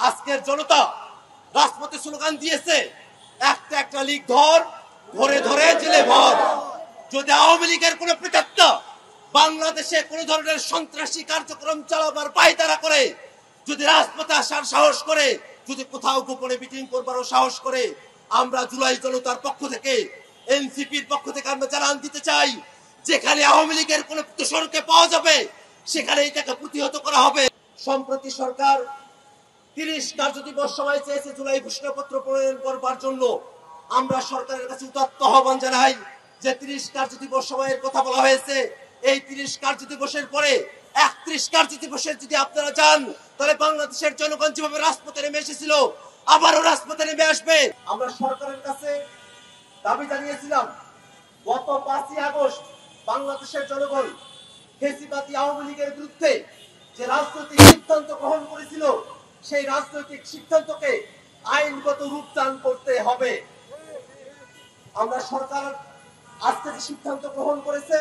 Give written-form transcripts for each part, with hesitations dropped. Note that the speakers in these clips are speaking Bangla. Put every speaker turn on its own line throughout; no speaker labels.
আজকের জনতা রাজপথে স্লোগান দিয়েছে, একটা একটা লীগ ধর, ধরে ধরে জেলে ভর। যদি আওয়ামী লীগের কোন প্রেতাত্মা বাংলাদেশে কোন ধরনের সন্ত্রাসী কার্যক্রম চালাবার পায়তারা করে, যদি রাজপথে আসার সাহস করে, যদি কোথাও গোপনে মিটিং করবারও সাহস করে, আমরা জুলাই জনতার পক্ষ থেকে, এনসিপির পক্ষ থেকে আমরা জানান দিতে চাই, যেখানে আওয়ামী লীগের কোন দোসরকে পাওয়া যাবে সেখানে এটাকে প্রতিহত করা হবে। সম্প্রতি সরকার 30 কার্যদিবস সময় চেয়েছে জুলাই ঘোষণাপত্র প্রণয়ন করবার জন্য। আমরা সরকারের কাছে উদাত্ত আহ্বান জানাই যে 30 কার্যদিবস সময়ের কথা বলা হয়েছে, এই 30 কার্যদিবসের পরে 31 কার্যদিবসের যদি আপনারা যান, তাহলে বাংলাদেশের জনগণ যেভাবে রাজপথে নেমে এসেছিল আবারও রাজপথে নেমে আসবে। আমরা সরকারের কাছে দাবি জানিয়েছিলাম, গত 5ই আগস্ট বাংলাদেশের জনগণ ফ্যাসিবাদী আওয়ামী লীগের বিরুদ্ধে যে রাজনৈতিক সিদ্ধান্ত গ্রহণ করেছিল, সেই রাজনৈতিক সিদ্ধান্তকে আইনগত রূপদান করতে হবে। আমরা সরকার আজকে যে সিদ্ধান্ত গ্রহণ করেছে,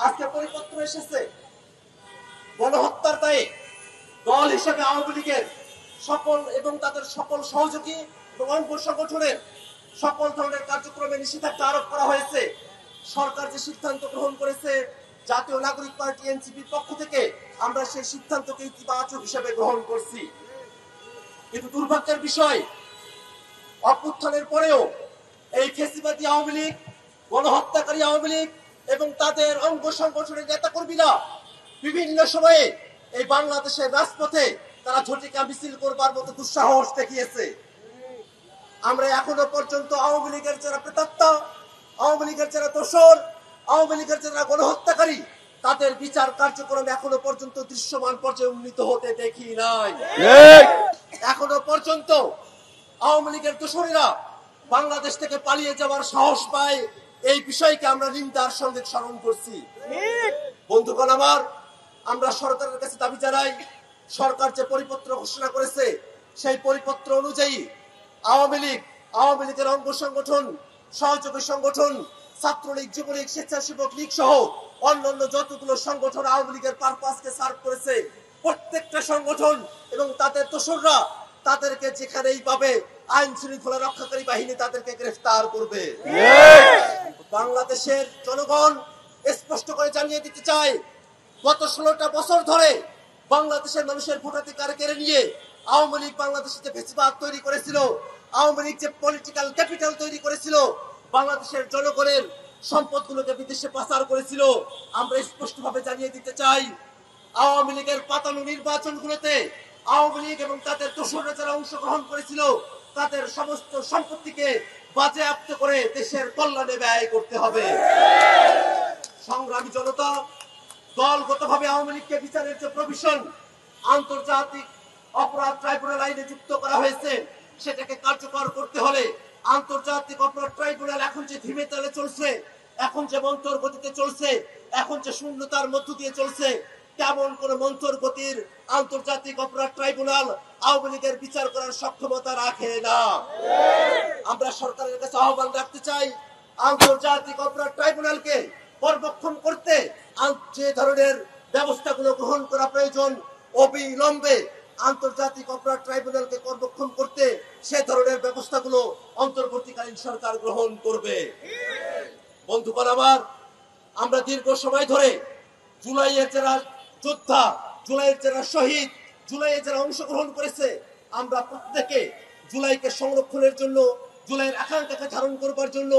আজকে পরিপত্র এসেছে, গণহত্যার দায়ে দল হিসেবে আওয়ামী লীগের সকল এবং তাদের সকল সহযোগী এবং অঙ্গ সংগঠনের সকল ধরনের কার্যক্রমে নিষেধাজ্ঞা আরোপ করা হয়েছে। সরকার যে সিদ্ধান্ত গ্রহণ করেছে, জাতীয় নাগরিক পার্টি এনসিপির পক্ষ থেকে আমরা সেই সিদ্ধান্তকে ইতিবাচক হিসেবে গ্রহণ করছি। কিন্তু দুর্ভাগ্যের বিষয়, অভ্যুত্থানের পরেও এই ফ্যাসিবাদী আওয়ামী লীগ, গণহত্যাকারী আওয়ামী লীগ এবং তাদের অঙ্গ সংগঠনের নেতাকর্মীরা বিভিন্ন সময়ে এই বাংলাদেশের রাজপথে তারা ঝটিকা মিছিল করবার মতো দুঃসাহস দেখিয়েছে। আমরা এখনো পর্যন্ত আওয়ামী লীগের যারা প্রেতাত্মা, আওয়ামী লীগের যারা দোসর, আওয়ামী লীগের যারা গণহত্যাকারী, তাদের বিচার কার্যক্রম এখনো পর্যন্ত দৃশ্যমান পর্যায়ে উন্নীত হতে দেখি নাই। এখনো পর্যন্ত আওয়ামী লীগের দোসরেরা বাংলাদেশ থেকে পালিয়ে যাওয়ার সাহস পায়, এই বিষয়কে আমরা নিন্দার সঙ্গে স্মরণ করছি। বন্ধুগণ আমার, আমরা সরকারের কাছে দাবি জানাই, সরকার যে পরিপত্র ঘোষণা করেছে সেই পরিপত্র অনুযায়ী আওয়ামী লীগের অঙ্গ সংগঠন, সহযোগী সংগঠন, ছাত্রলীগ, যুবলীগ, স্বেচ্ছাসেবক লীগ সহ অন্যান্য যতগুলো সংগঠন আওয়ামী লীগের পারপাসকে সার্ভ করেছে, প্রত্যেকটা সংগঠন এবং তাদের দোসররা তাদেরকে যেখানেই পাবে আইন শৃঙ্খলা রক্ষাকারী বাহিনী তাদেরকে গ্রেফতার করবে। বাংলাদেশের জনগণ স্পষ্ট করে জানিয়ে দিতে চায়, গত 16টা বছর ধরে বাংলাদেশের মানুষের ভোটাধিকার কেড়ে নিয়ে আওয়ামী লীগ বাংলাদেশে যে ফ্যাসিবাদ তৈরি করেছিল, আওয়ামী লীগ যে পলিটিক্যাল ক্যাপিটাল তৈরি করেছিল, বাংলাদেশের জনগণের সম্পদগুলোকে বিদেশে পাচার করেছিল। আমরা স্পষ্টভাবে জানিয়ে দিতে চাই, আওয়ামী লীগের পাতানো নির্বাচনগুলোতে আওয়ামী লীগ এবং তাদের দোসররা যারা অংশগ্রহণ করেছিল, তাদের সমস্ত সম্পত্তিকে বাজেয়াপ্ত করে দেশের কল্যাণে ব্যয় করতে হবে। সংগ্রামী জনতা, দলগতভাবে আওয়ামী লীগকে বিচারের যে প্রভিশন আন্তর্জাতিক অপরাধ ট্রাইব্যুনাল আইনে যুক্ত করা হয়েছে, সেটাকে কার্যকর করতে হলে আন্তর্জাতিক অপরাধ ট্রাইব্যুনাল এখন যে ধীমে তালে চলছে, এখন যে মন্থর গতিতে চলছে, এখন যে শূন্যতার মধ্য দিয়ে চলছে, তেমন কোন মন্থর গতির আন্তর্জাতিক অপরাধ ট্রাইব্যুনাল আওয়ামী লীগের বিচার করার সক্ষমতা রাখে না। আমরা সরকারের কাছে আহ্বান রাখতে চাই, আন্তর্জাতিক অপরাধ ট্রাইব্যুনালকে পর্যবেক্ষণ করতে যে ধরনের ব্যবস্থাগুলো গ্রহণ করা প্রয়োজন, অবিলম্বে আন্তর্জাতিক অপরাধ ট্রাইব্যুনালকে পর্যবেক্ষণ করতে সে ধরনের ব্যবস্থাগুলো অন্তর্বর্তীকালীন সরকার গ্রহণ করবে। বন্ধুগণ আমার, আমরা দীর্ঘ সময় ধরে জুলাইয়ের যারা যোদ্ধা, জুলাইয়ের যারা শহীদ, জুলাইয়ে যারা অংশগ্রহণ করেছে, আমরা প্রত্যেকে জুলাইকে সংরক্ষণের জন্য, জুলাইয়ের আকাঙ্ক্ষাকে ধারণ করবার জন্য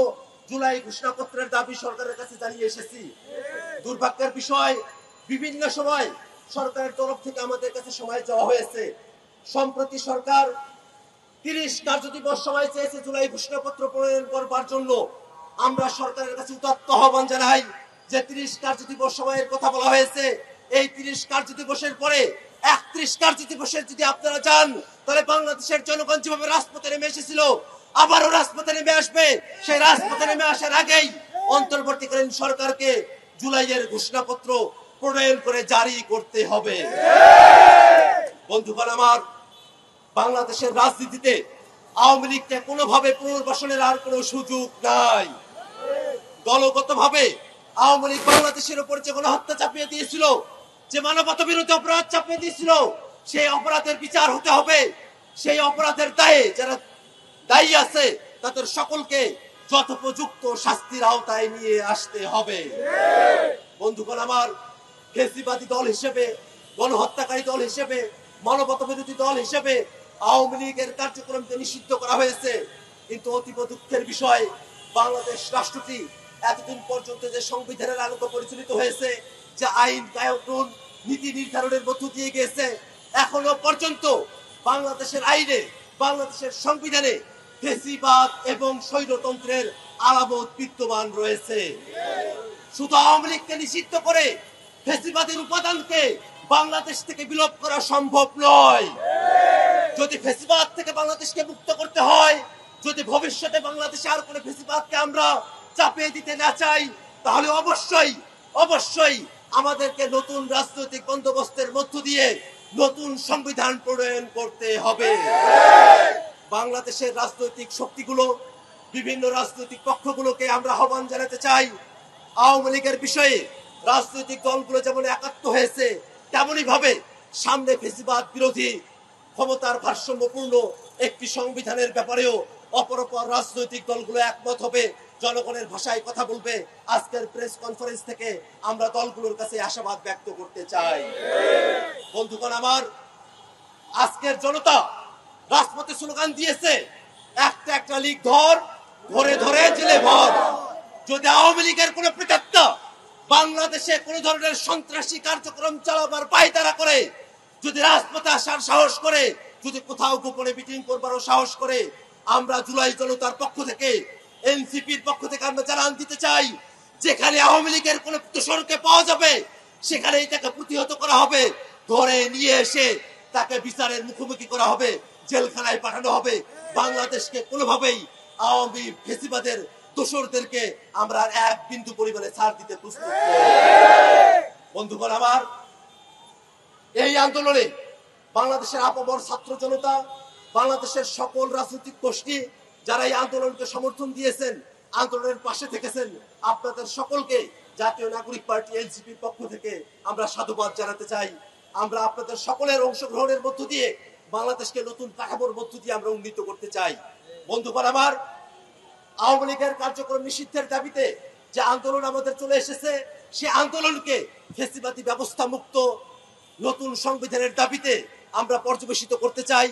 জুলাই ঘোষণাপত্রের দাবি সরকারের কাছে জানিয়ে এসেছি। দুর্ভাগ্যের বিষয়, বিভিন্ন সময় সরকারের তরফ থেকে আমাদের কাছে সময় চাওয়া হয়েছে। সম্প্রতি সরকার 30 কার্যদিবস সময় চেয়েছে জুলাই ঘোষণাপত্র প্রণয়ন করবার জন্য। আমরা সরকারের কাছে উদাত্ত আহ্বান জানাই যে 30 কার্যদিবস সময়ের কথা বলা হয়েছে, এই 30 কার্যদিবসের পরে 31 কার্যদিবসের যদি আপনারা যান, তাহলে বাংলাদেশের জনগণ যেভাবে রাজপথে নেমে এসেছিল আবারও রাজপথে নেমে আসবে। সেই রাজপথে নেমে আসার আগেই অন্তর্বর্তীকালীন সরকারকে জুলাইয়ের ঘোষণাপত্র প্রণয়ন করে জারি করতে হবে। বন্ধুগণ আমার, বাংলাদেশের রাজনীতিতে আওয়ামী লীগকে কোনোভাবে পুনর্বাসনের আর কোনো সুযোগ নাই। দলগতভাবে আওয়ামী লীগ বাংলাদেশের উপর যে গণহত্যা চাপিয়ে দিয়েছিল, যে মানবতা বিরোধী অপরাধ চাপিয়ে দিয়েছিল, সেই অপরাধের বিচার হতে হবে। সেই অপরাধের দায়ে যারা দায়ী আছে তাদের সকলকে যথোপযুক্ত শাস্তির আওতায় নিয়ে আসতে হবে। বন্ধুগণ আমার, ফেসিবাদী দল হিসেবে, গণহত্যাকারী দল হিসেবে, মানবতা বিরোধী দল হিসেবে আওয়ামী লীগের কার্যক্রমকে নিষিদ্ধ করা হয়েছে। কিন্তু অতীব দুঃখের বিষয়, বাংলাদেশ রাষ্ট্রটি এতদিন পর্যন্ত যে সংবিধানের আলোকে পরিচালিত হয়েছে, যে আইন কানুন নীতি নির্ধারণের মধ্য দিয়ে গিয়েছে, এখনো পর্যন্ত বাংলাদেশের আইনে, বাংলাদেশের সংবিধানে ফেসিবাদ এবং স্বৈরতন্ত্রের আলামত বিদ্যমান রয়েছে। শুধু আওয়ামী লীগকে নিষিদ্ধ করে ফেসিবাদের উপাদানকে বাংলাদেশ থেকে বিলোপ করা সম্ভব নয়। যদি ফেসিবাদ থেকে বাংলাদেশকে মুক্ত করতে হয়, যদি ভবিষ্যতে বাংলাদেশে আর কোনো ফেসিবাদকে আমরা চাপিয়ে দিতে না চাই, তাহলে অবশ্যই অবশ্যই আমাদেরকে নতুন রাজনৈতিক বন্দোবস্তের মধ্য দিয়ে নতুন সংবিধান প্রণয়ন করতে হবে। বাংলাদেশের রাজনৈতিক শক্তিগুলো, বিভিন্ন রাজনৈতিক পক্ষগুলোকে আমরা আহ্বান জানাতে চাই, আওয়ামী লীগের বিষয়ে রাজনৈতিক দলগুলো যেমন একাত্ম হয়েছে, তেমনই ভাবে সামনে ফেসিবাদ বিরোধী ক্ষমতার ভারসাম্যপূর্ণ একটি সংবিধানের ব্যাপারেও অপরাপর রাজনৈতিক দলগুলো একমত হবে, জনগণের ভাষায় কথা বলবে। আজকের প্রেস কনফারেন্স থেকে আমরা দলগুলোর কাছে আশাবাদ ব্যক্ত করতে চাই। বন্ধুগণ আমার, আজকের জনতা রাজপথে স্লোগান দিয়েছে, একটা একটা লীগ ধর, ধরে ধরে জেলে ভর। যদি আওয়ামী লীগের কোন প্রেতাত্মা বাংলাদেশে কোন ধরনের সন্ত্রাসী কার্যক্রম চালাবার পায়তারা করে, যদি রাজপথে আসার সাহস করে, যদি কোথাও গোপনে মিটিং করবারও সাহস করে, আমরা জুলাই জনতার পক্ষ থেকে, এনসিপির পক্ষ থেকে আমরা জানান দিতে চাই, যেখানে আওয়ামী লীগের কোন দোষরকে পাওয়া যাবে সেখানেই তাকে প্রতিহত করা হবে, ধরে নিয়ে এসে তাকে বিচারের মুখোমুখি করা হবে, জেলখানায় পাঠানো হবে। বাংলাদেশকে কোনোভাবেই আওয়ামী ফেসিবাদের দোষরদেরকে আমরা এক বিন্দু পরিমাণে ছাড় দিতে প্রস্তুত নই। বন্ধুগণ আমার, এই আন্দোলনে বাংলাদেশের আপামর ছাত্র জনতা, বাংলাদেশের সকল রাজনৈতিক গোষ্ঠী যারা এই আন্দোলনকে সমর্থন দিয়েছেন, আন্দোলনের পাশে থেকেছেন, আপনাদের সকলকে জাতীয় নাগরিক পার্টি এনসিপির পক্ষ থেকে আমরা সাধুবাদ জানাতে চাই। আমরা আপনাদের সকলের অংশগ্রহণের মধ্য দিয়ে বাংলাদেশকে নতুন কাঠামোর মধ্য দিয়ে আমরা উন্নীত করতে চাই। বন্ধুগণ আমার, আওয়ামী লীগের কার্যক্রম নিষিদ্ধের দাবিতে যে আন্দোলন আমাদের চলে এসেছে, সে আন্দোলনকে ফেসিবাদী ব্যবস্থা মুক্ত নতুন সংবিধানের দাবিতে আমরা পর্যবেসিত করতে চাই।